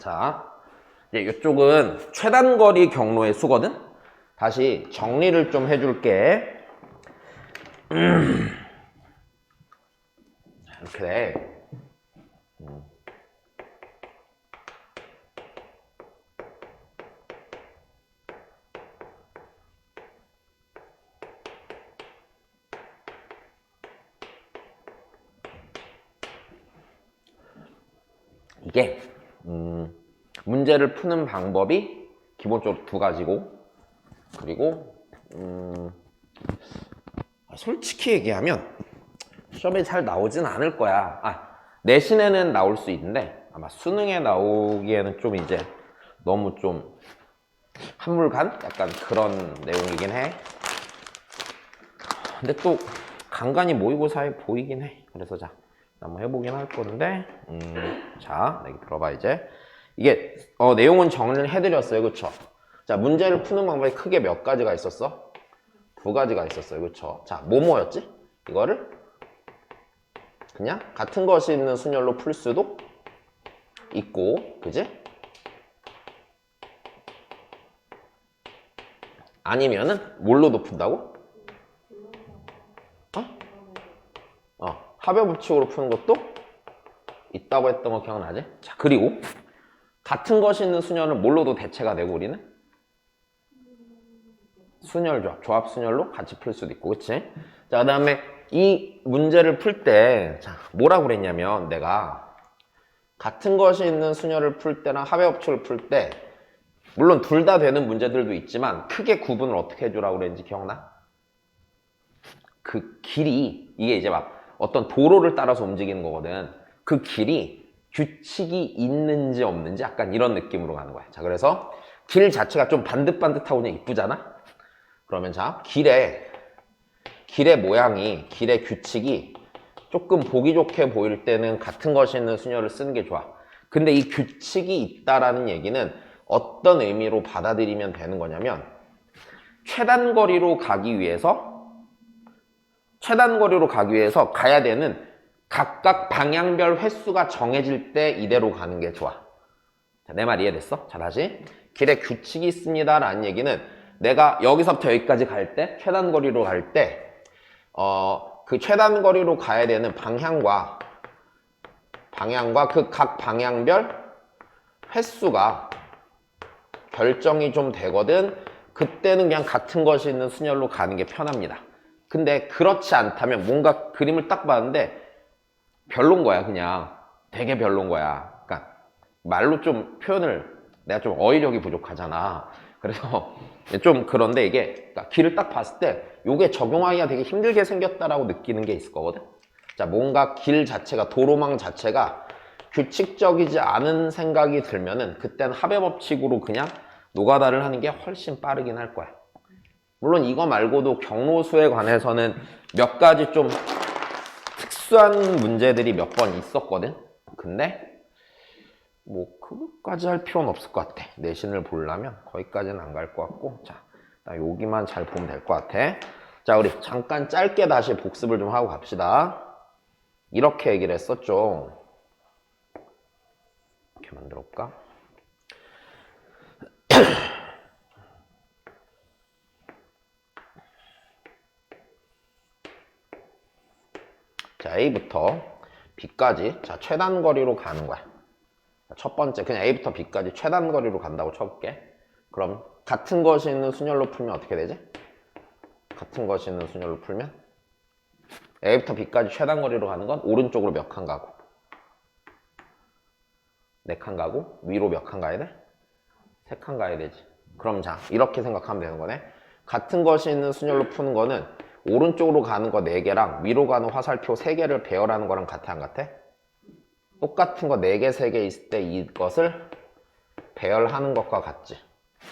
자, 이제 이쪽은 최단거리 경로의 수거든? 다시 정리를 좀 해줄게. 이렇게 돼. 이게 문제를 푸는 방법이 기본적으로 두 가지고, 그리고 솔직히 얘기하면 시험에 잘 나오진 않을 거야. 내신에는 나올 수 있는데 아마 수능에 나오기에는 좀 이제 너무 좀 한물간? 약간 그런 내용이긴 해. 근데 또 간간히 모의고사에 보이긴 해. 그래서 자, 한번 해보긴 할 건데, 자, 여기 들어봐 이제. 이게 내용은 정리를 해드렸어요, 그쵸? 자, 문제를 푸는 방법이 크게 몇 가지가 있었어? 두 가지가 있었어요, 그쵸? 자, 뭐였지? 이거를 그냥 같은 것이 있는 순열로 풀 수도 있고, 그지? 아니면은 뭘로도 푼다고? 합의 법칙으로 푸는 것도 있다고 했던 거 기억나지? 자, 그리고 같은 것이 있는 순열을 뭘로도 대체가 되고 우리는? 순열조합, 조합순열로 같이 풀 수도 있고, 그치? 자, 그 다음에 이 문제를 풀 때, 자, 뭐라고 그랬냐면 내가 같은 것이 있는 순열을 풀 때나 합의 법칙을 풀 때, 물론 둘 다 되는 문제들도 있지만 크게 구분을 어떻게 해주라고 그랬는지 기억나? 그 길이, 이게 이제 막 어떤 도로를 따라서 움직이는 거거든. 그 길이 규칙이 있는지 없는지 약간 이런 느낌으로 가는 거야. 자, 그래서 길 자체가 좀 반듯반듯하고 그냥 이쁘잖아? 그러면 자, 길의 모양이, 길의 규칙이 조금 보기 좋게 보일 때는 같은 것이 있는 순열을 쓰는 게 좋아. 근데 이 규칙이 있다라는 얘기는 어떤 의미로 받아들이면 되는 거냐면 최단거리로 가기 위해서 가야 되는 각각 방향별 횟수가 정해질 때 이대로 가는 게 좋아. 자, 내 말 이해됐어? 자, 다시. 길에 규칙이 있습니다 라는 얘기는 내가 여기서부터 여기까지 갈 때, 최단거리로 갈 때, 그 최단거리로 가야 되는 방향과 그 각 방향별 횟수가 결정이 좀 되거든. 그때는 그냥 같은 것이 있는 순열로 가는 게 편합니다. 근데 그렇지 않다면 뭔가 그림을 딱 봤는데 별론 거야, 그냥. 되게 별론 거야. 그러니까 말로 좀 표현을, 내가 좀 어휘력이 부족하잖아. 그래서 좀 그런데 이게 그러니까 길을 딱 봤을 때 요게 적용하기가 되게 힘들게 생겼다라고 느끼는 게 있을 거거든. 자, 뭔가 길 자체가, 도로망 자체가 규칙적이지 않은 생각이 들면은 그때는 합의 법칙으로 그냥 노가다를 하는 게 훨씬 빠르긴 할 거야. 물론 이거 말고도 경로수에 관해서는 몇 가지 좀 특수한 문제들이 몇 번 있었거든. 근데 뭐 그것까지 할 필요는 없을 것 같아. 내신을 보려면 거기까지는 안 갈 것 같고. 자, 여기만 잘 보면 될 것 같아. 자, 우리 잠깐 짧게 다시 복습을 좀 하고 갑시다. 이렇게 얘기를 했었죠. 이렇게 만들어 볼까? 자, A부터 B까지, 자, 최단거리로 가는 거야. 첫 번째, 그냥 A부터 B까지 최단거리로 간다고 쳐볼게. 그럼 같은 것이 있는 순열로 풀면 어떻게 되지? 같은 것이 있는 순열로 풀면 A부터 B까지 최단거리로 가는 건 오른쪽으로 몇 칸 가고 4칸 가고 위로 몇 칸 가야 돼? 3칸 가야 되지. 그럼 자, 이렇게 생각하면 되는 거네. 같은 것이 있는 순열로 푸는 거는 오른쪽으로 가는 거 4개랑 위로 가는 화살표 3개를 배열하는 거랑 같아, 안 같아? 똑같은 거 4개, 3개 있을 때 이것을 배열하는 것과 같지.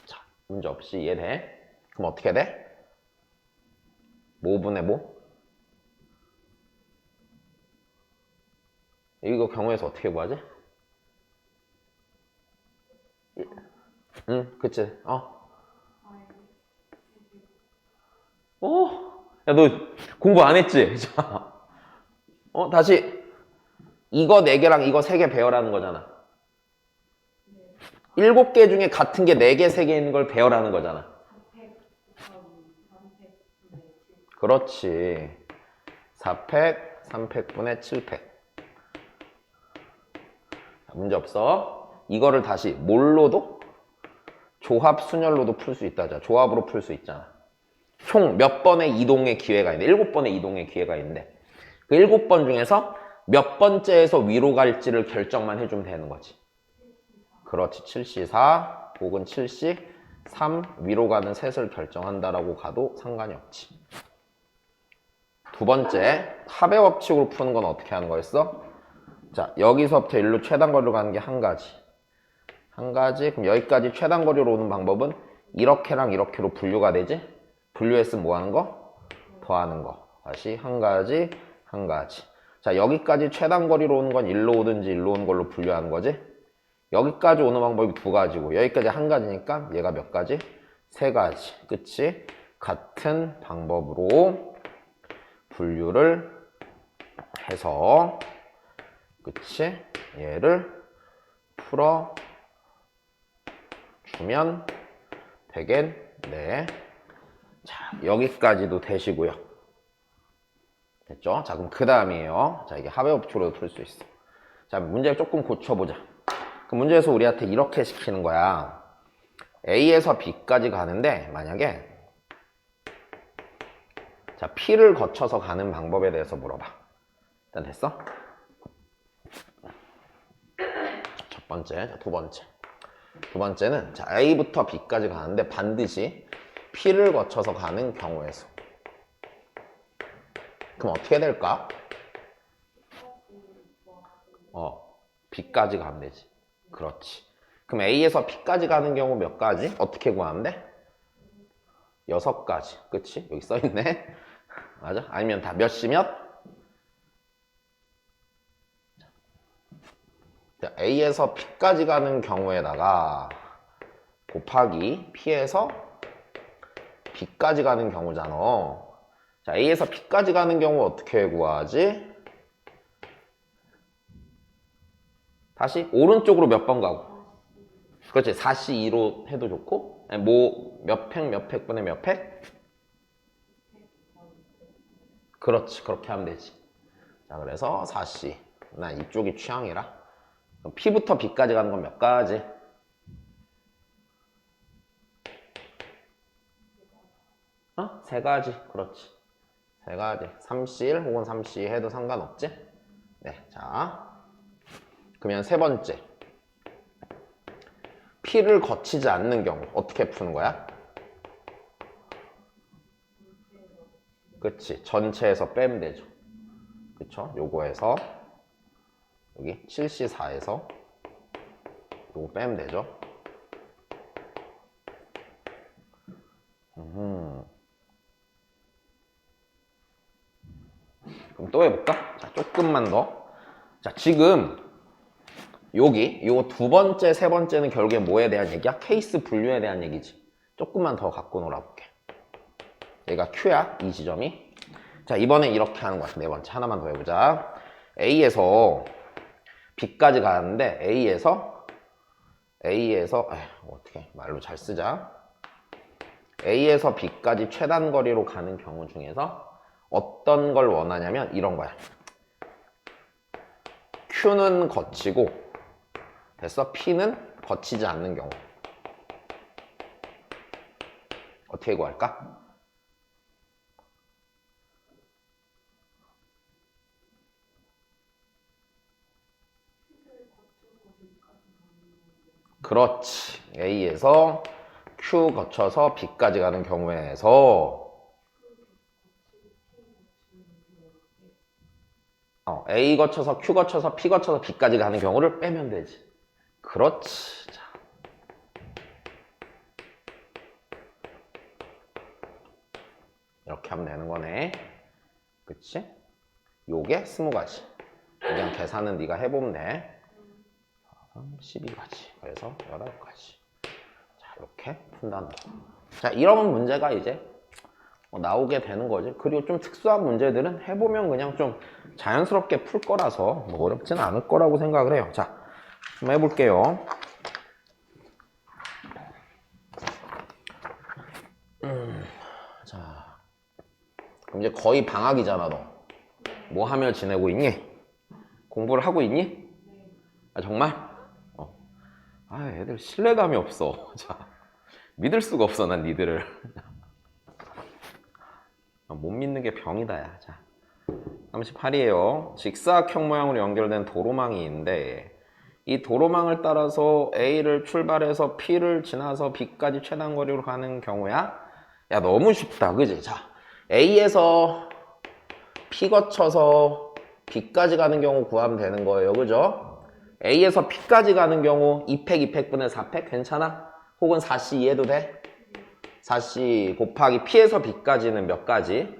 자, 문제 없이 이해돼? 그럼 어떻게 돼? 뭐분의 뭐? 이거 경우에서 어떻게 구하지? 응, 그치. 야, 너 공부 안 했지? 자, 다시. 이거 4개랑 이거 3개 배열하는 거잖아. 7개 중에 같은 게 4개, 3개 있는 걸 배열하는 거잖아. 그렇지. 4팩, 3팩분의 7팩. 문제 없어. 이거를 다시 뭘로도? 조합 순열로도 풀 수 있다. 조합으로 풀 수 있잖아. 총 몇 번의 이동의 기회가 있는데 7번의 이동의 기회가 있는데 그 7번 중에서 몇 번째에서 위로 갈지를 결정만 해주면 되는 거지. 그렇지. 7C4 혹은 7C3 위로 가는 셋을 결정한다라고 가도 상관이 없지. 두 번째, 합의 법칙으로 푸는 건 어떻게 하는 거였어? 자, 여기서부터 일로 최단거리로 가는 게 한 가지. 한 가지. 그럼 여기까지 최단거리로 오는 방법은 이렇게랑 이렇게로 분류가 되지? 분류했으면 뭐 하는 거? 더하는 거. 다시 한 가지, 한 가지. 자, 여기까지 최단거리로 오는 건 일로 오든지 일로 오는 걸로 분류하는 거지? 여기까지 오는 방법이 2가지고 여기까지 한 가지니까 얘가 몇 가지? 3가지. 그치? 같은 방법으로 분류를 해서 그치? 얘를 풀어 주면 되겠네. 자, 여기까지도 되시고요. 됐죠? 자, 그럼 그 다음이에요. 자, 이게 합의 법칙으로도 풀 수 있어. 자, 문제를 조금 고쳐보자. 그 문제에서 우리한테 이렇게 시키는 거야. A에서 B까지 가는데 만약에 자, P를 거쳐서 가는 방법에 대해서 물어봐. 일단 됐어? 첫 번째, 자, 두 번째. 두 번째는 자, A부터 B까지 가는데 반드시 P를 거쳐서 가는 경우에서 그럼 어떻게 될까? B까지 가면 되지. 그렇지. 그럼 A에서 B까지 가는 경우 몇 가지? 어떻게 구하면 돼? 6가지. 그치? 여기 써있네. 맞아? 아니면 다 몇 시 몇? 자, A에서 B까지 가는 경우에다가 곱하기 P에서 B까지 가는 경우잖아. 자, A에서 B까지 가는 경우 어떻게 구하지? 다시 오른쪽으로 몇 번 가고. 그렇지. 4C2로 해도 좋고 뭐 몇 팩 몇 팩분의 몇 팩? 그렇지. 그렇게 하면 되지. 자, 그래서 4C. 나 이쪽이 취향이라. 그럼 P부터 B까지 가는 건 몇 가지? 어? 3가지. 그렇지. 3가지. 3C1 혹은 3C2 해도 상관없지? 네. 자. 그러면 세 번째. P를 거치지 않는 경우 어떻게 푸는 거야? 그치. 전체에서 빼면 되죠. 그쵸? 요거에서 여기 7C4에서 요거 빼면 되죠. 그럼 또 해볼까? 자, 조금만 더. 자, 지금 여기 요 두 번째, 세 번째는 결국에 뭐에 대한 얘기야? 케이스 분류에 대한 얘기지. 조금만 더 갖고 놀아볼게. 얘가 Q야, 이 지점이. 자, 이번엔 이렇게 하는 거야. 네 번째. 하나만 더 해보자. A에서 B까지 가는데 A에서 어떻게 말로 잘 쓰자. A에서 B까지 최단거리로 가는 경우 중에서 어떤 걸 원하냐면 이런 거야. Q는 거치고 됐어? P는 거치지 않는 경우. 어떻게 구할까? 그렇지. A에서 Q 거쳐서 B까지 가는 경우에서 A 거쳐서 Q 거쳐서 P 거쳐서 B까지 가는 경우를 빼면 되지. 그렇지. 자. 이렇게 하면 되는 거네. 그치? 요게 20가지. 그냥 계산은 네가 해보면 돼. 12가지. 그래서 8가지. 자, 이렇게 푼다는 거. 자, 이런 문제가 이제 나오게 되는 거지. 그리고 좀 특수한 문제들은 해보면 그냥 좀 자연스럽게 풀 거라서 뭐 어렵지는 않을 거라고 생각을 해요. 자, 좀 해볼게요. 그럼 이제 거의 방학이잖아, 너. 뭐 하며 지내고 있니? 공부를 하고 있니? 아, 정말? 아, 애들 신뢰감이 없어. 자, 믿을 수가 없어, 난 니들을. 못 믿는 게 병이다, 야. 자, 38이에요. 직사각형 모양으로 연결된 도로망이 있는데 이 도로망을 따라서 A를 출발해서 P를 지나서 B까지 최단 거리로 가는 경우야? 야, 너무 쉽다, 그지? 자, A에서 P 거쳐서 B까지 가는 경우 구하면 되는 거예요, 그죠? A에서 P까지 가는 경우 2팩, 2팩분의 4팩 괜찮아? 혹은 4C 이해도 돼? 4C 곱하기 P에서 B까지는 몇 가지?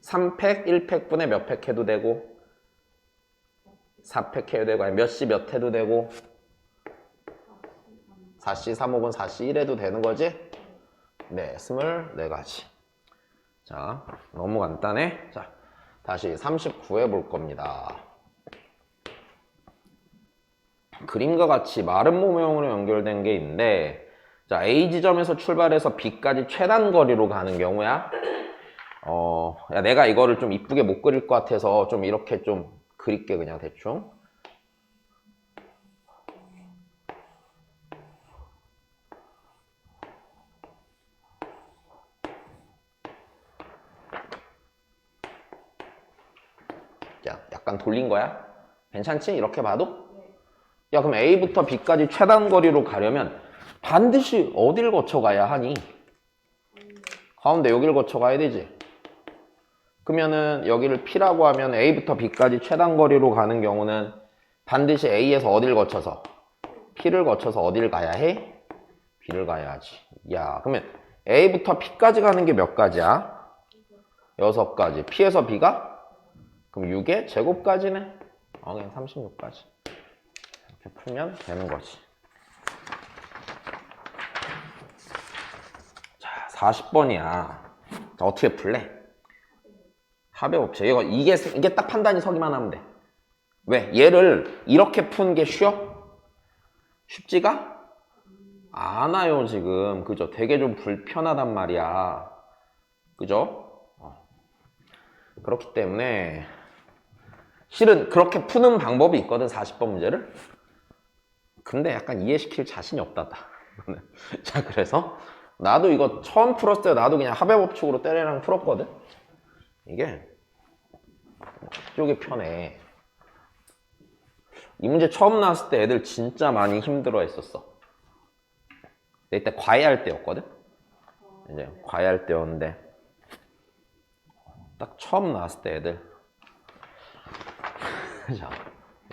3팩, 1팩분의 몇 팩 해도 되고 4팩 해도 되고 아니 몇 C 몇 해도 되고 4C 3 혹은 4C 1 해도 되는 거지? 네, 24가지. 자, 너무 간단해. 자, 다시 39 해볼 겁니다. 그림과 같이 마른 모형으로 연결된 게 있는데 자, A 지점에서 출발해서 B까지 최단 거리로 가는 경우야. 야, 내가 이거를 좀 이쁘게 못 그릴 것 같아서 좀 이렇게 좀 그릴게, 그냥 대충. 자, 약간 돌린 거야? 괜찮지? 이렇게 봐도? 야, 그럼 A부터 B까지 최단 거리로 가려면 반드시 어딜 거쳐가야 하니? 가운데 여기를 거쳐가야 되지. 그러면은 여기를 P라고 하면 A부터 B까지 최단 거리로 가는 경우는 반드시 A에서 어딜 거쳐서? P를 거쳐서 어딜 가야 해? B를 가야 하지. 야, 그러면 A부터 P까지 가는 게 몇 가지야? 6가지. P에서 B가? 그럼 6의 제곱까지네. 그냥 36까지. 이렇게 풀면 되는 거지. 자, 40번이야. 자, 어떻게 풀래? 합의 법칙. 이게 딱 판단이 서기만 하면 돼. 왜? 얘를 이렇게 푸는 게 쉬워? 쉽지가 않아요, 지금. 그죠? 되게 좀 불편하단 말이야. 그죠? 그렇기 때문에 실은 그렇게 푸는 방법이 있거든, 40번 문제를. 근데 약간 이해시킬 자신이 없다. 자, 그래서 나도 이거 처음 풀었을 때 나도 그냥 합의 법칙으로 때리랑 풀었거든. 이게 이쪽이 편해. 이 문제 처음 나왔을 때 애들 진짜 많이 힘들어 했었어. 이때 과외할 때였거든. 이제 과외할 때였는데 딱 처음 나왔을 때 애들 자,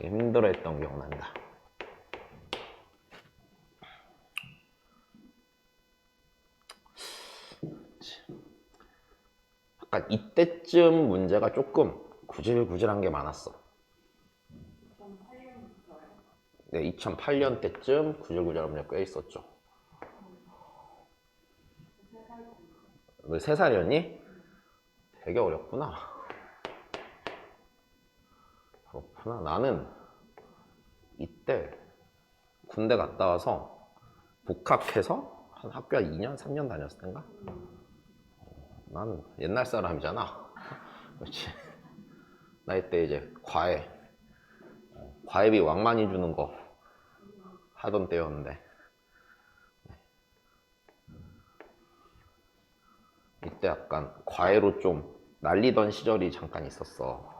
힘들어 했던 기억난다. 약간 이때쯤 문제가 조금 구질구질한 게 많았어. 네, 2008년 때쯤 구질구질한 문제 꽤 있었죠. 너 3살이었니? 되게 어렵구나. 그렇구나. 나는 이때 군대 갔다 와서 복학해서 한 학교 2년, 3년 다녔을 텐가? 난 옛날 사람이잖아. 그렇지. 나 이때 이제 과외비 왕 많이 주는 거 하던 때였는데 이때 약간 과외로 좀 날리던 시절이 잠깐 있었어.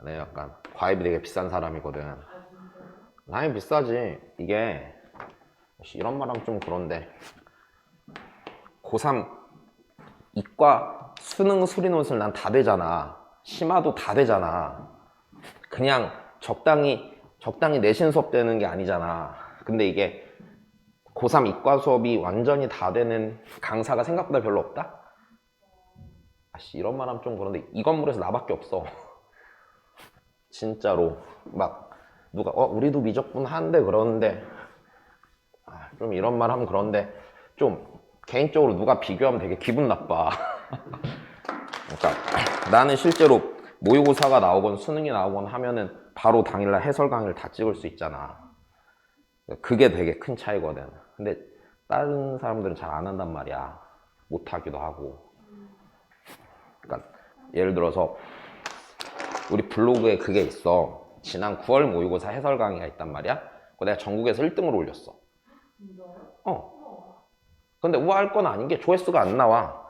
내가 약간 과외비 되게 비싼 사람이거든. 당연히 비싸지. 이게 이런 말 하면 좀 그런데 고3 이과 수능 수리논술 난 다 되잖아. 심화도 다 되잖아. 그냥 적당히 내신 수업 되는 게 아니잖아. 근데 이게 고3 이과 수업이 완전히 다 되는 강사가 생각보다 별로 없다? 이런 말 하면 좀 그런데 이 건물에서 나밖에 없어. 진짜로. 막 누가 우리도 미적분 하는데 그러는데 좀 이런 말 하면 그런데 좀 개인적으로 누가 비교하면 되게 기분 나빠. 그러니까 나는 실제로 모의고사가 나오건 수능이 나오건 하면은 바로 당일날 해설 강의를 다 찍을 수 있잖아. 그게 되게 큰 차이거든. 근데 다른 사람들은 잘 안 한단 말이야. 못하기도 하고. 그러니까 예를 들어서 우리 블로그에 그게 있어. 지난 9월 모의고사 해설 강의가 있단 말이야. 그거 내가 전국에서 1등으로 올렸어. 진짜요? 근데 우아할 건 아닌 게 조회수가 안 나와.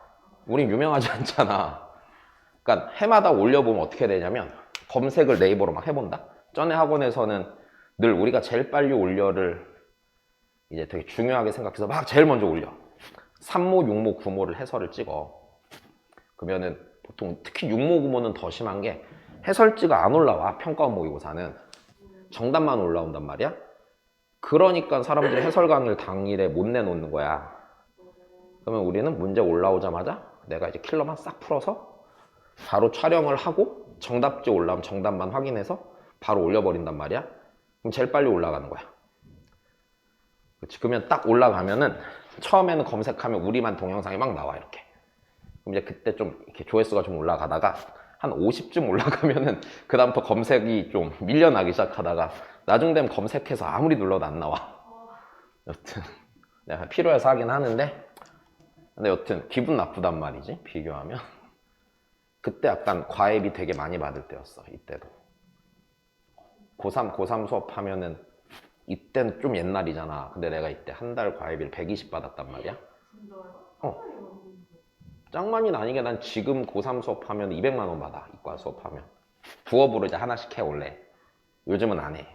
우린 유명하지 않잖아. 그러니까 해마다 올려보면 어떻게 되냐면 검색을 네이버로 막 해본다. 전에 학원에서는 늘 우리가 제일 빨리 올려를 이제 되게 중요하게 생각해서 막 제일 먼저 올려. 3모, 6모, 9모를 해설을 찍어. 그러면은 보통 특히 6모, 9모는 더 심한 게 해설지가 안 올라와. 평가원 모의고사는 정답만 올라온단 말이야. 그러니까 사람들이 해설 강의를 당일에 못 내놓는 거야. 그러면 우리는 문제 올라오자마자 내가 이제 킬러만 싹 풀어서 바로 촬영을 하고 정답지 올라오면 정답만 확인해서 바로 올려버린단 말이야. 그럼 제일 빨리 올라가는 거야. 그렇지. 그러면 딱 올라가면은 처음에는 검색하면 우리만 동영상이 막 나와 이렇게. 그럼 이제 그때 좀 이렇게 조회수가 좀 올라가다가 한 50쯤 올라가면은 그 다음부터 검색이 좀 밀려나기 시작하다가 나중 되면 검색해서 아무리 눌러도 안 나와. 여튼 내가 필요해서 하긴 하는데 근데 여튼 기분 나쁘단 말이지 비교하면. 그때 약간 과외비 되게 많이 받을 때였어. 이때도 고3 수업하면은 이때는 좀 옛날이잖아. 근데 내가 이때 한 달 과외비를 120 받았단 말이야. 진짜요? 짱 많이는 아니게 난 지금 고3 수업하면 200만 원 받아. 이과 수업하면 부업으로 이제 하나씩 해 원래. 요즘은 안 해.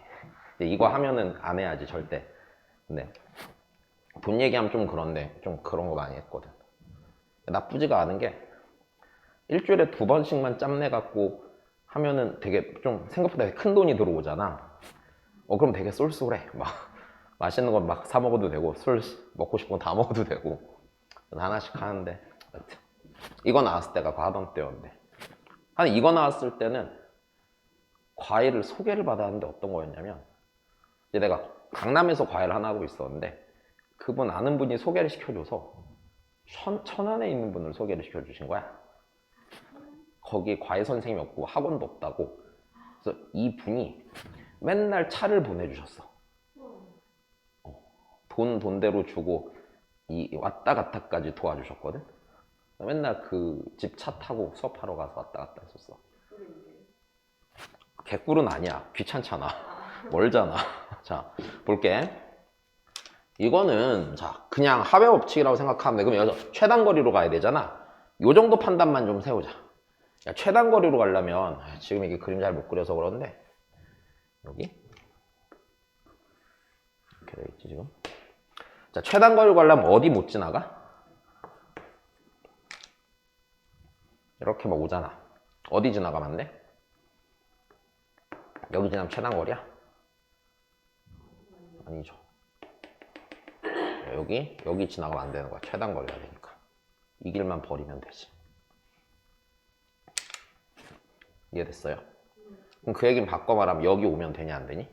이거 하면은 안 해야지 절대. 근데 돈 얘기하면 좀 그런데 좀 그런 거 많이 했거든. 나쁘지가 않은 게 일주일에 2번씩만 짬내 갖고 하면은 되게 좀 생각보다 되게 큰 돈이 들어오잖아. 그럼 되게 쏠쏠해. 막 맛있는 건 막 사 먹어도 되고 술 먹고 싶은 건 다 먹어도 되고 하나씩 하는데 이거 나왔을 때가 과하던 때였는데 한 이거 나왔을 때는 과외를 소개를 받았는데 어떤 거였냐면 이제 내가 강남에서 과외를 하나 하고 있었는데 그분 아는 분이 소개를 시켜줘서 천안에 있는 분을 소개를 시켜주신 거야. 거기 과외 선생님이 없고 학원도 없다고. 그래서 이 분이 맨날 차를 보내주셨어. 돈대로 주고 이 왔다 갔다까지 도와주셨거든. 맨날 그 집 차 타고 수업하러 가서 왔다 갔다 했었어. 개꿀은 아니야. 귀찮잖아. 멀잖아. 자, 볼게. 이거는 자 그냥 하회 법칙이라고 생각하면 돼. 그럼 여기서 최단거리로 가야 되잖아. 요 정도 판단만 좀 세우자. 야, 최단거리로 가려면 지금 이게 그림 잘 못 그려서 그런데 여기 이렇게 돼 있지 지금. 자, 최단거리로 가려면 어디 못 지나가? 이렇게 막 오잖아. 어디 지나가면 안 돼? 여기 지나면 최단거리야? 아니죠. 여기 지나가면 안 되는 거야. 최단거리가 되니까. 이 길만 버리면 되지. 이해됐어요? 그럼 그 얘기는 바꿔 말하면 여기 오면 되냐 안 되니?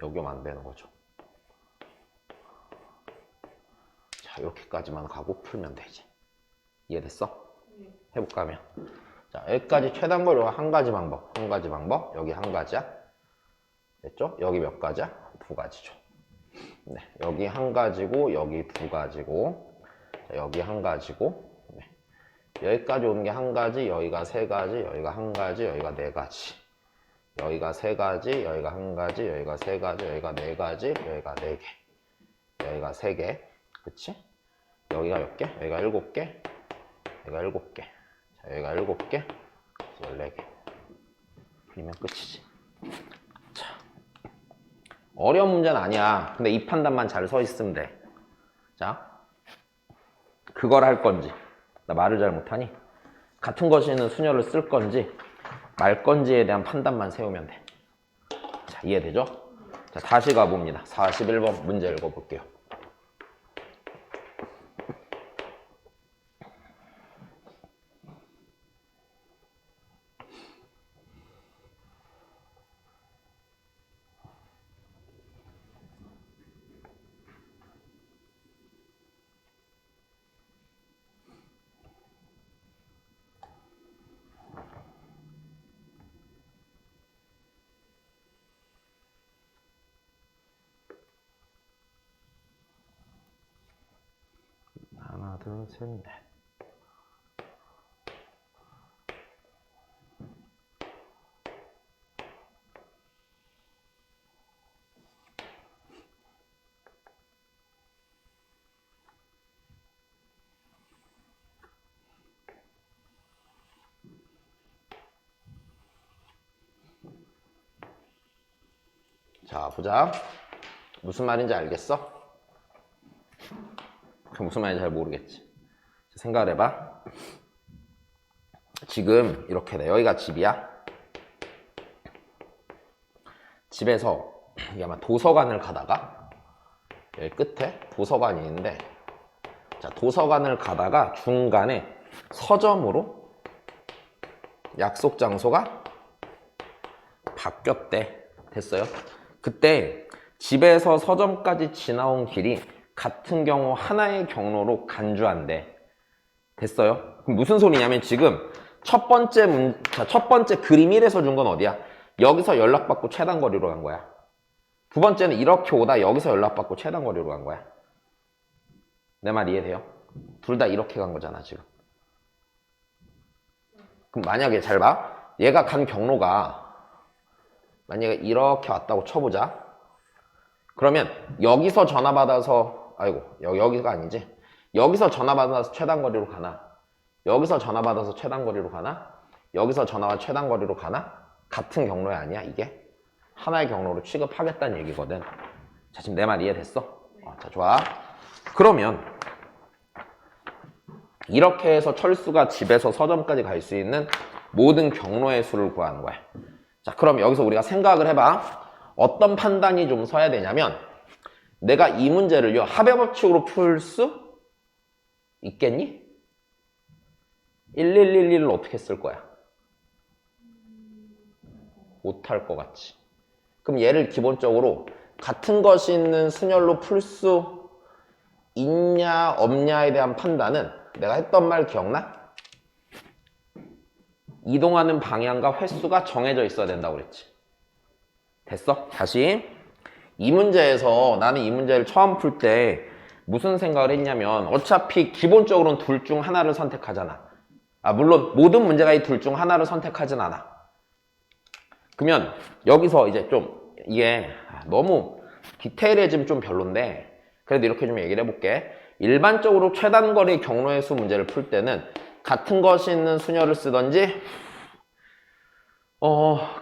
여기 오면 안 되는 거죠. 자, 이렇게까지만 가고 풀면 되지. 이해됐어? 해볼까 하면. 자, 여기까지 최단거리가 한 가지 방법. 여기 한 가지야. 됐죠? 여기 몇 가지야? 2가지죠. 네, 여기 한 가지고 여기 2가지고 자, 여기 한 가지고 네. 여기까지 오는 게 한 가지, 여기가 3가지, 여기가 한 가지, 여기가 4가지. 여기가 3가지, 여기가 한 가지, 여기가 3가지, 여기가 4가지, 여기가 4개. 여기가 3개. 그치? 여기가 몇 개? 여기가 7개. 여기가 7개. 자, 여기가 7개. 14개. 풀리면 끝이지. 자. 어려운 문제는 아니야. 근데 이 판단만 잘 서 있으면 돼. 자. 그걸 할 건지. 나 말을 잘 못하니? 같은 것이 있는 수녀를 쓸 건지 말 건지에 대한 판단만 세우면 돼. 자, 이해되죠? 자, 다시 가봅니다. 41번 문제 읽어볼게요. 둘, 셋, 넷. 자, 보자. 무슨 말인지 알겠어? 무슨 말인지 잘 모르겠지. 생각을 해봐. 지금 이렇게 돼. 여기가 집이야. 집에서 이게 아마 도서관을 가다가 여기 끝에 도서관이 있는데, 자, 도서관을 가다가 중간에 서점으로 약속 장소가 바뀌었대. 됐어요? 그때 집에서 서점까지 지나온 길이 같은 경우 하나의 경로로 간주한대. 됐어요? 그럼 무슨 소리냐면 지금 첫 번째 그림 1에서 준 건 어디야? 여기서 연락받고 최단 거리로 간 거야. 두 번째는 이렇게 오다 여기서 연락받고 최단 거리로 간 거야. 내 말 이해돼요? 둘 다 이렇게 간 거잖아 지금. 그럼 만약에 잘 봐. 얘가 간 경로가 만약에 이렇게 왔다고 쳐보자. 그러면 여기서 전화 받아서, 아이고 여기가 아니지. 여기서 전화 받아서 최단 거리로 가나, 여기서 전화 받아서 최단 거리로 가나, 여기서 전화와 최단 거리로 가나? 같은 경로야 아니야 이게? 하나의 경로로 취급하겠다는 얘기거든. 자, 지금 내 말 이해됐어? 자, 좋아. 그러면 이렇게 해서 철수가 집에서 서점까지 갈 수 있는 모든 경로의 수를 구하는 거야. 자, 그럼 여기서 우리가 생각을 해봐. 어떤 판단이 좀 서야 되냐면, 내가 이 문제를 합의 법칙으로 풀 수 있겠니? 1111을 어떻게 쓸 거야? 못할 것 같지. 그럼 얘를 기본적으로 같은 것이 있는 순열로 풀 수 있냐 없냐에 대한 판단은 내가 했던 말 기억나? 이동하는 방향과 횟수가 정해져 있어야 된다고 그랬지. 됐어? 다시. 이 문제에서 나는 이 문제를 처음 풀 때 무슨 생각을 했냐면, 어차피 기본적으로는 둘 중 하나를 선택하잖아. 물론 모든 문제가 이 둘 중 하나를 선택하진 않아. 그러면 여기서 이제 좀 이게 너무 디테일해지면 좀 별론데, 그래도 이렇게 좀 얘기를 해볼게. 일반적으로 최단거리 경로의 수 문제를 풀 때는 같은 것이 있는 순열을 쓰던지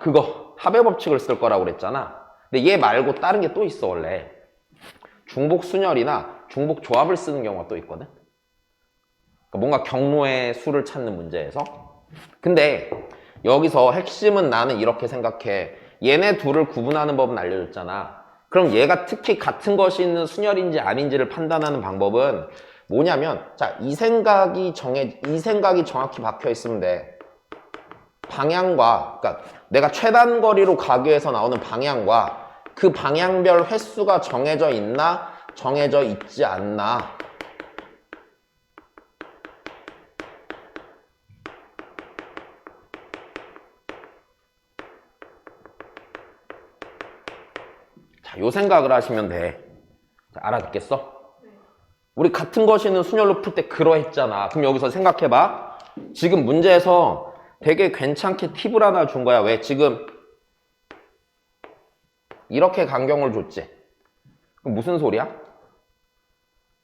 그거 합의 법칙을 쓸 거라고 그랬잖아. 근데 얘 말고 다른 게 또 있어. 원래 중복 순열이나 중복 조합을 쓰는 경우가 또 있거든. 그러니까 뭔가 경로의 수를 찾는 문제에서. 근데 여기서 핵심은 나는 이렇게 생각해. 얘네 둘을 구분하는 법은 알려줬잖아. 그럼 얘가 특히 같은 것이 있는 순열인지 아닌지를 판단하는 방법은 뭐냐면, 자, 이 생각이 정확히 박혀 있으면 돼. 방향과, 그러니까 내가 최단 거리로 가기 위해서 나오는 방향과 그 방향별 횟수가 정해져 있나 정해져 있지 않나. 자, 요 생각을 하시면 돼. 자, 알아듣겠어? 우리 같은 것이 있는 순열로 풀 때 그러했잖아. 그럼 여기서 생각해봐. 지금 문제에서 되게 괜찮게 팁을 하나 준 거야. 왜? 지금 이렇게 간경을 줬지. 그럼 무슨 소리야?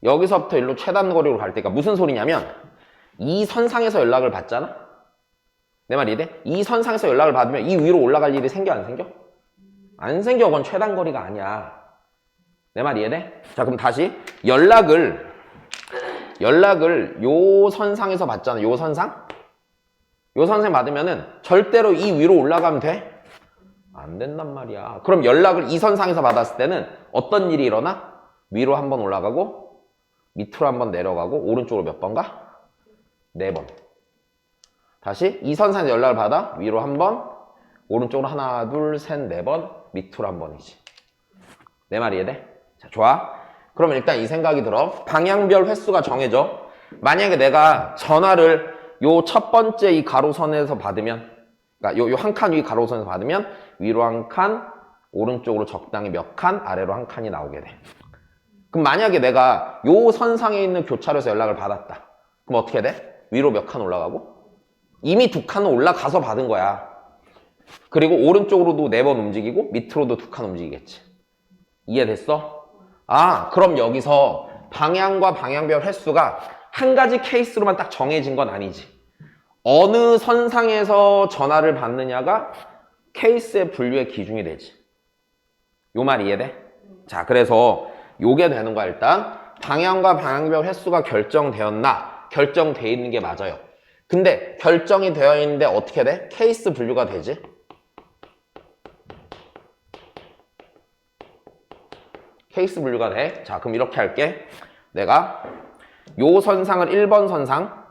여기서부터 일로 최단 거리로 갈 때가 무슨 소리냐면, 이 선상에서 연락을 받잖아? 내 말 이해돼? 이 선상에서 연락을 받으면 이 위로 올라갈 일이 생겨 안 생겨? 안 생겨. 그건 최단 거리가 아니야. 내 말 이해돼? 자, 그럼 다시 연락을 요 선상에서 받잖아. 요 선상? 요 선상 받으면은 절대로 이 위로 올라가면 돼? 안 된단 말이야. 그럼 연락을 이 선상에서 받았을 때는 어떤 일이 일어나? 위로 한번 올라가고 밑으로 한번 내려가고 오른쪽으로 몇 번 가? 4번. 다시 이 선상에서 연락을 받아 위로 한번, 오른쪽으로 하나, 둘, 셋, 4번, 밑으로 한 번이지. 내 말 이해돼? 자, 좋아. 그러면 일단 이 생각이 들어. 방향별 횟수가 정해져. 만약에 내가 전화를 요 첫 번째 이 가로선에서 받으면, 그러니까 요 한 칸 위 가로선에서 받으면 위로 한 칸, 오른쪽으로 적당히 몇 칸, 아래로 한 칸이 나오게 돼. 그럼 만약에 내가 요 선상에 있는 교차로에서 연락을 받았다. 그럼 어떻게 돼? 위로 몇 칸 올라가고? 이미 2칸은 올라가서 받은 거야. 그리고 오른쪽으로도 4번 움직이고 밑으로도 2칸 움직이겠지. 이해됐어? 아, 그럼 여기서 방향과 방향별 횟수가 한 가지 케이스로만 딱 정해진 건 아니지. 어느 선상에서 전화를 받느냐가 케이스의 분류의 기준이 되지. 요 말 이해돼? 자, 그래서 요게 되는 거야. 일단 방향과 방향별 횟수가 결정되었나? 결정돼 있는 게 맞아요. 근데 결정이 되어 있는데 어떻게 돼? 케이스 분류가 되지? 케이스 분류가 돼. 자, 그럼 이렇게 할게. 내가 요 선상을 1번 선상,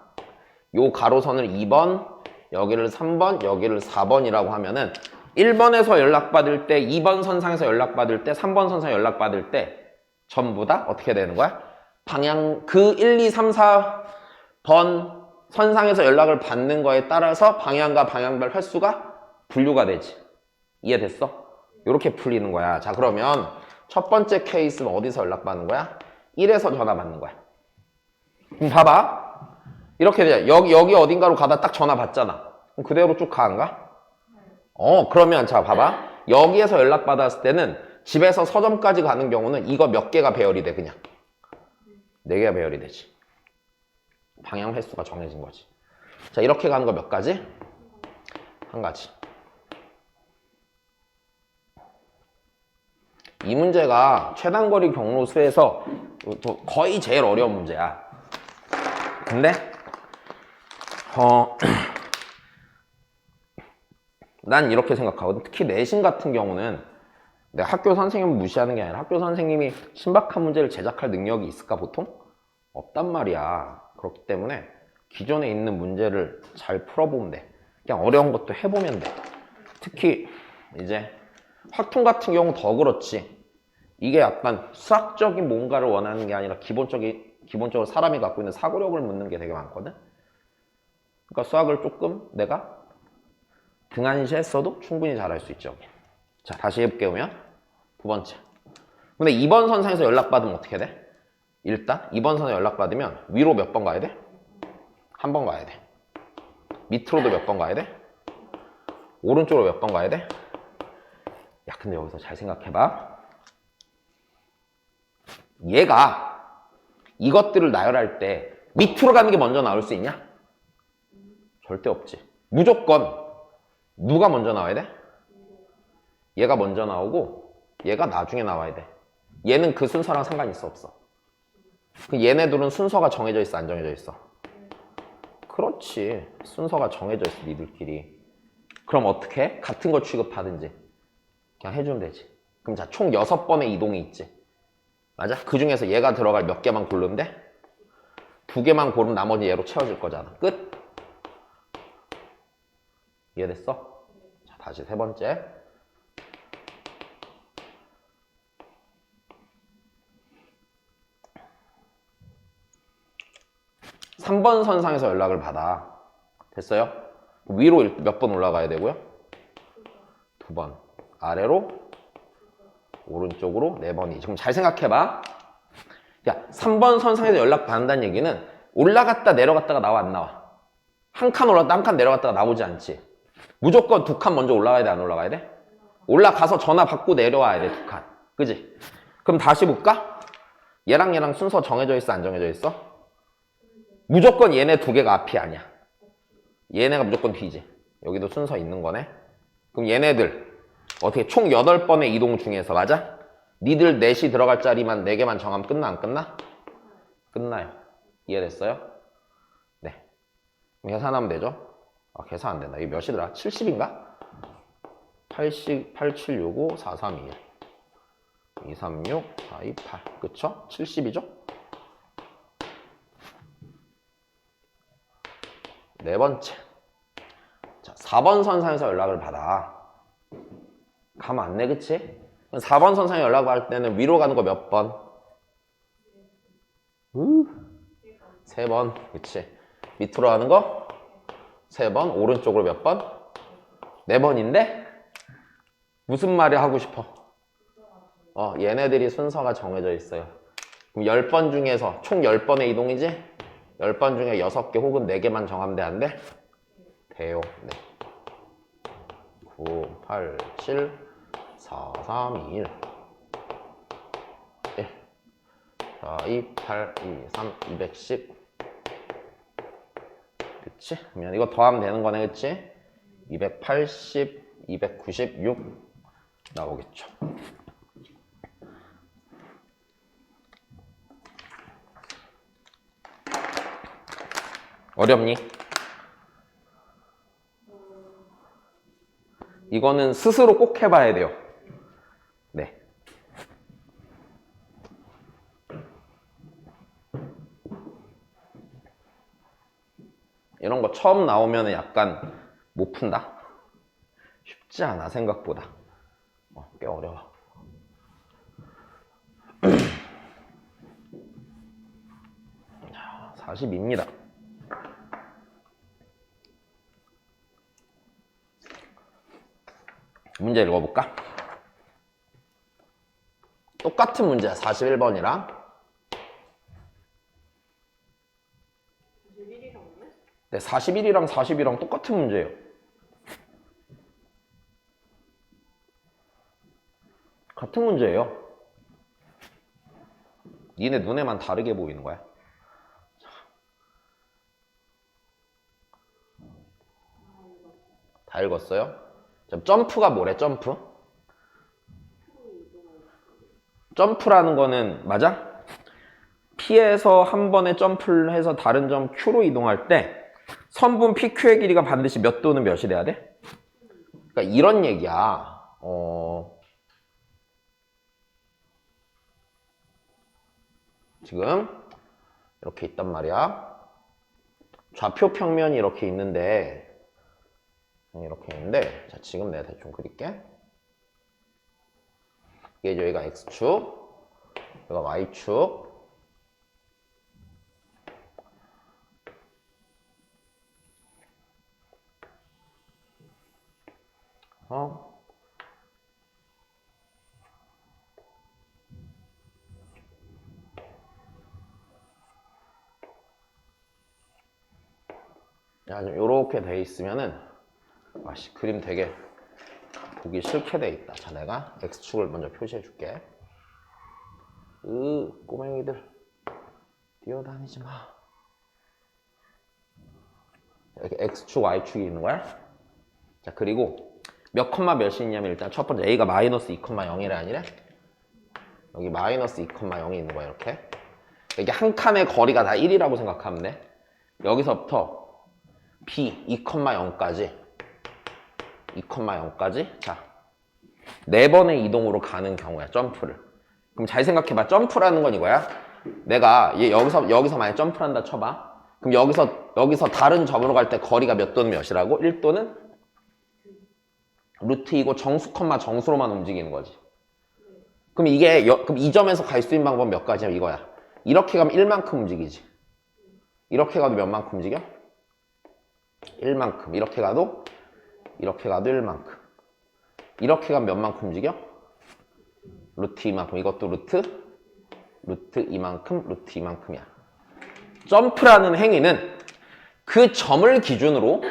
요 가로선을 2번, 여기를 3번, 여기를 4번이라고 하면은 1번에서 연락받을 때, 2번 선상에서 연락받을 때, 3번 선상에 연락받을 때 전부 다 어떻게 되는 거야? 방향, 그 1, 2, 3, 4번 선상에서 연락을 받는 거에 따라서 방향과 방향별 횟수가 분류가 되지. 이해됐어? 이렇게 풀리는 거야. 자, 그러면 첫 번째 케이스는 어디서 연락받는 거야? 1에서 전화 받는 거야. 그럼 봐봐. 이렇게 돼. 여기 어딘가로 가다 딱 전화 받잖아. 그럼 그대로 쭉 가, 안 가? 그러면 자, 봐봐. 여기에서 연락받았을 때는 집에서 서점까지 가는 경우는 이거 몇 개가 배열이 돼, 그냥. 4개가 배열이 되지. 방향 횟수가 정해진 거지. 자, 이렇게 가는 거 몇 가지? 한 가지. 이 문제가 최단거리 경로수에서 거의 제일 어려운 문제야. 근데 난 이렇게 생각하거든. 특히 내신 같은 경우는 내가 학교 선생님을 무시하는 게 아니라 학교 선생님이 신박한 문제를 제작할 능력이 있을까 보통? 없단 말이야. 그렇기 때문에 기존에 있는 문제를 잘 풀어보면 돼. 그냥 어려운 것도 해보면 돼. 특히 이제 확통 같은 경우 더 그렇지. 이게 약간 수학적인 뭔가를 원하는 게 아니라 기본적으로 사람이 갖고 있는 사고력을 묻는 게 되게 많거든. 그러니까 수학을 조금 내가 등한시했어도 충분히 잘할 수 있죠. 자, 다시 해볼게요. 두 번째. 근데 2번 선상에서 연락받으면 어떻게 돼? 일단 2번 선상에 연락받으면 위로 몇 번 가야 돼? 한 번 가야 돼. 밑으로도 몇 번 가야 돼? 오른쪽으로 몇 번 가야 돼? 야, 근데 여기서 잘 생각해봐. 얘가 이것들을 나열할 때 밑으로 가는 게 먼저 나올 수 있냐? 절대 없지. 무조건 누가 먼저 나와야 돼? 얘가 먼저 나오고 얘가 나중에 나와야 돼. 얘는 그 순서랑 상관이 있어, 없어? 얘네들은 순서가 정해져 있어, 안 정해져 있어? 그렇지. 순서가 정해져 있어, 니들끼리. 그럼 어떻게 해? 같은 거 취급하든지 그냥 해주면 되지. 그럼 자, 총 6번의 이동이 있지. 맞아? 그 중에서 얘가 들어갈 몇 개만 고르면 돼? 2개만 고르면 나머지 얘로 채워질 거잖아. 끝? 이해됐어? 자, 다시 세 번째. (3번) 선상에서 연락을 받아. 됐어요? 위로 몇 번 올라가야 되고요? 2번. 아래로? 오른쪽으로 4번이지. 그럼 잘 생각해봐. 야, 3번 선상에서 연락 받는다는 얘기는 올라갔다 내려갔다가 나와, 안 나와? 한 칸 올라갔다 한 칸 내려갔다가 나오지 않지. 무조건 2칸 먼저 올라가야 돼, 안 올라가야 돼? 올라가서 전화 받고 내려와야 돼, 2칸. 그지? 그럼 다시 볼까? 얘랑 순서 정해져 있어, 안 정해져 있어? 무조건 얘네 2개가 앞이 아니야. 얘네가 무조건 뒤지. 여기도 순서 있는 거네. 그럼 얘네들 어떻게 총 8번의 이동 중에서, 맞아? 니들 넷이 들어갈 자리만 4개만 정하면 끝나, 안 끝나? 끝나요. 이해됐어요? 네. 계산하면 되죠? 아, 계산 안 된다. 이게 몇이더라? 70인가? 80, 8765, 4321. 236, 428. 그쵸? 70이죠? 네 번째. 자, 4번 선상에서 연락을 받아. 가면 안 돼, 그치? 4번 선상에 연락을 받을 때는 위로 가는 거 몇 번? 3번. 그치? 밑으로 가는 거? 3번. 오른쪽으로 몇 번? 4번인데? 무슨 말이 하고 싶어? 얘네들이 순서가 정해져 있어요. 그럼 10번 중에서 총 10번의 이동이지? 10번 중에 6개 혹은 4개만 정하면 돼, 안 돼? 돼요. 네. 9, 8, 7, 4, 3, 2, 1. 1. 4, 2, 8, 2, 3, 210. 그치? 그러면 이거 더하면 되는 거네, 그치? 280, 296 나오겠죠. 어렵니? 이거는 스스로 꼭 해봐야 돼요. 네. 이런 거 처음 나오면 약간 못 푼다? 쉽지 않아, 생각보다. 꽤 어려워. 42입니다. 문제 읽어볼까? 똑같은 문제야, 41번이랑. 41이랑요? 네, 41이랑 42랑 똑같은 문제예요. 같은 문제예요. 니네 눈에만 다르게 보이는 거야. 다 읽었어요? 점프가 뭐래, 점프? 점프라는 거는, 맞아? P에서 한 번에 점프를 해서 다른 점 Q로 이동할 때 선분 PQ의 길이가 반드시 몇 도는 몇이 돼야 돼? 그러니까 이런 얘기야. 지금 이렇게 있단 말이야. 좌표 평면이 이렇게 있는데 자, 지금 내가 대충 그릴게. 이게 여기가 X축, 여기가 Y축. 야, 좀 요렇게 돼 있으면은 그림 되게 보기 싫게 돼 있다. 자, 내가 X축을 먼저 표시해 줄게. 꼬맹이들 뛰어다니지 마. 이렇게 X축, Y축이 있는 거야. 자, 그리고 몇 컴마 몇이 있냐면 일단 첫 번째 A가 마이너스 2,0이래 아니래? 여기 마이너스 2,0이 있는 거야, 이렇게. 이게 한 칸의 거리가 다 1이라고 생각하면 돼. 여기서부터 B 2,0까지 2,0까지 자, 4번의 이동으로 가는 경우야, 점프를. 그럼 잘 생각해봐. 점프라는 건 이거야. 내가 여기서 만약 점프를 한다 쳐봐. 그럼 여기서 다른 점으로 갈 때 거리가 몇 도는 몇이라고? 1도는 루트 2고 정수 컴마 정수로만 움직이는 거지. 그럼 그럼 이 점에서 갈 수 있는 방법은 몇 가지야? 이거야. 이렇게 가면 1만큼 움직이지. 이렇게 가도 몇 만큼 움직여? 1만큼. 이렇게 가도 1만큼. 이렇게 가면 몇 만큼 움직여? 루트 2만큼. 이것도 루트 2만큼, 루트 2만큼이야. 점프라는 행위는 그 점을 기준으로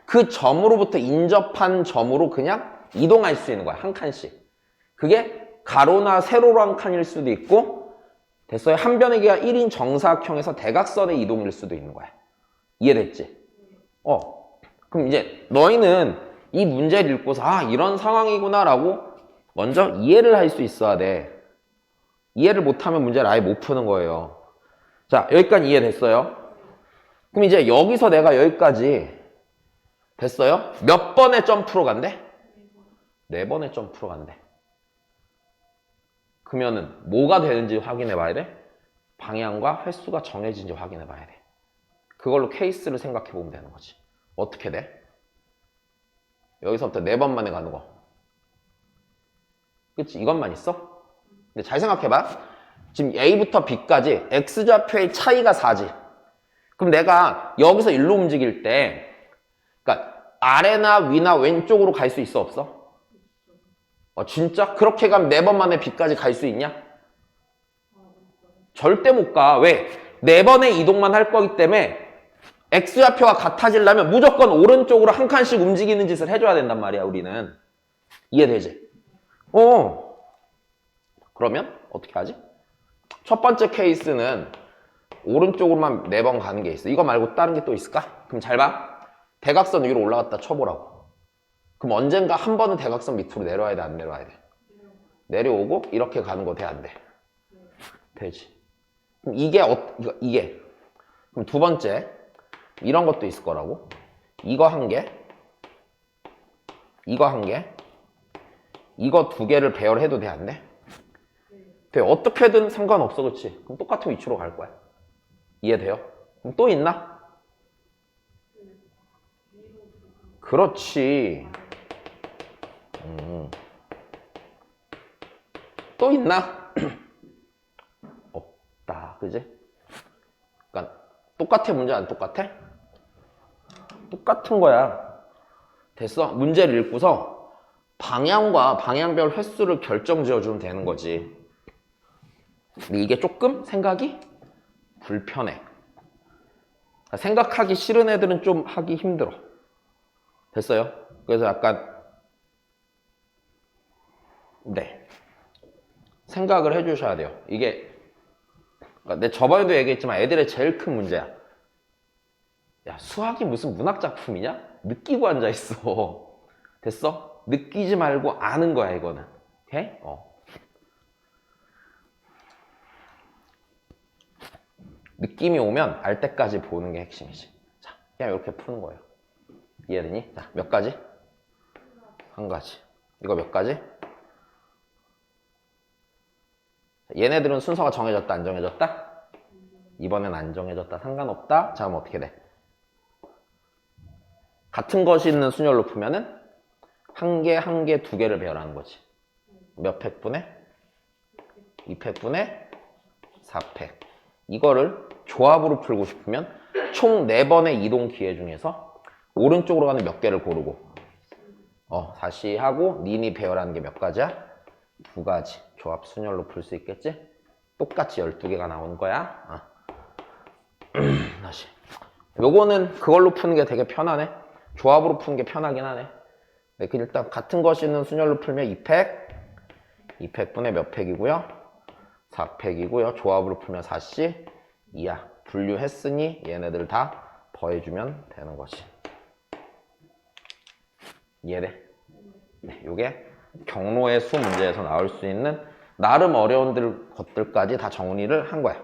그 점으로부터 인접한 점으로 그냥 이동할 수 있는 거야. 한 칸씩. 그게 가로나 세로로 한 칸일 수도 있고, 됐어요? 한 변의 길이가 1인 정사각형에서 대각선의 이동일 수도 있는 거야. 이해됐지? 그럼 이제 너희는 이 문제를 읽고서 이런 상황이구나 라고 먼저 이해를 할 수 있어야 돼. 이해를 못하면 문제를 아예 못 푸는 거예요. 자, 여기까지 이해됐어요? 그럼 이제 여기서 내가 여기까지 됐어요? 몇 번의 점프로 간대? 4번의 점프로 간대. 그러면은 뭐가 되는지 확인해 봐야 돼? 방향과 횟수가 정해진지 확인해 봐야 돼. 그걸로 케이스를 생각해 보면 되는 거지. 어떻게 돼? 여기서부터 4번 만에 가는 거. 그치? 이것만 있어? 근데 잘 생각해 봐. 지금 A부터 B까지 X좌표의 차이가 4지. 그럼 내가 여기서 일로 움직일 때 그러니까 아래나 위나 왼쪽으로 갈 수 있어, 없어? 진짜? 그렇게 가면 4번 만에 B까지 갈 수 있냐? 절대 못 가. 왜? 4번의 이동만 할 거기 때문에 x좌표가 같아지려면 무조건 오른쪽으로 한 칸씩 움직이는 짓을 해줘야 된단 말이야, 우리는. 이해되지? 그러면 어떻게 하지? 첫 번째 케이스는 오른쪽으로만 4번 가는 게 있어. 이거 말고 다른 게 또 있을까? 그럼 잘 봐. 대각선 위로 올라갔다 쳐보라고. 그럼 언젠가 한 번은 대각선 밑으로 내려와야 돼, 안 내려와야 돼? 내려오고 이렇게 가는 거 돼, 안 돼? 되지. 그럼 이게. 그럼 두 번째, 이런 것도 있을 거라고. 이거 한 개, 이거 한 개, 이거 2개를 배열해도 돼, 안 돼? 돼. 어떻게든 상관없어, 그치? 그럼 똑같은 위치로 갈 거야. 이해돼요? 그럼 또 있나? 그렇지. 또 있나? 없다, 그지? 그러니까 똑같아, 문제 안 똑같아? 똑같은 거야. 됐어? 문제를 읽고서 방향과 방향별 횟수를 결정 지어주면 되는 거지. 근데 이게 조금 생각이 불편해. 그러니까 생각하기 싫은 애들은 좀 하기 힘들어. 됐어요? 그래서 약간 네, 생각을 해주셔야 돼요. 이게 그러니까 내 저번에도 얘기했지만 애들의 제일 큰 문제야. 야, 수학이 무슨 문학 작품이냐? 느끼고 앉아있어. 됐어? 느끼지 말고 아는 거야, 이거는. 오케이? 느낌이 오면 알 때까지 보는 게 핵심이지. 자, 그냥 이렇게 푸는 거예요. 이해되니? 자, 몇 가지? 한 가지. 이거 몇 가지? 얘네들은 순서가 정해졌다, 안 정해졌다? 이번엔 안 정해졌다, 상관없다? 자, 그럼 어떻게 돼? 같은 것이 있는 순열로 풀면은 한 개, 한 개, 2개를 배열하는 거지. 몇 팩분에? 2팩분에 4팩. 이거를 조합으로 풀고 싶으면 총 4번의 이동 기회 중에서 오른쪽으로 가는 몇 개를 고르고 다시 하고 니니 배열하는 게 몇 가지야? 2가지. 조합 순열로 풀 수 있겠지? 똑같이 12개가 나오는 거야. 다시. 요거는 그걸로 푸는 게 되게 편하네. 조합으로 푸는 게 편하긴 하네. 네, 일단 같은 것이 있는 순열로 풀면 2팩, 2팩분의 몇 팩이고요? 4팩이고요. 조합으로 풀면 4C, 2야. 분류했으니 얘네들 다 더해주면 되는 것이. 이해돼? 네, 요게 경로의 수 문제에서 나올 수 있는 나름 어려운 것들까지 다 정리를 한 거야.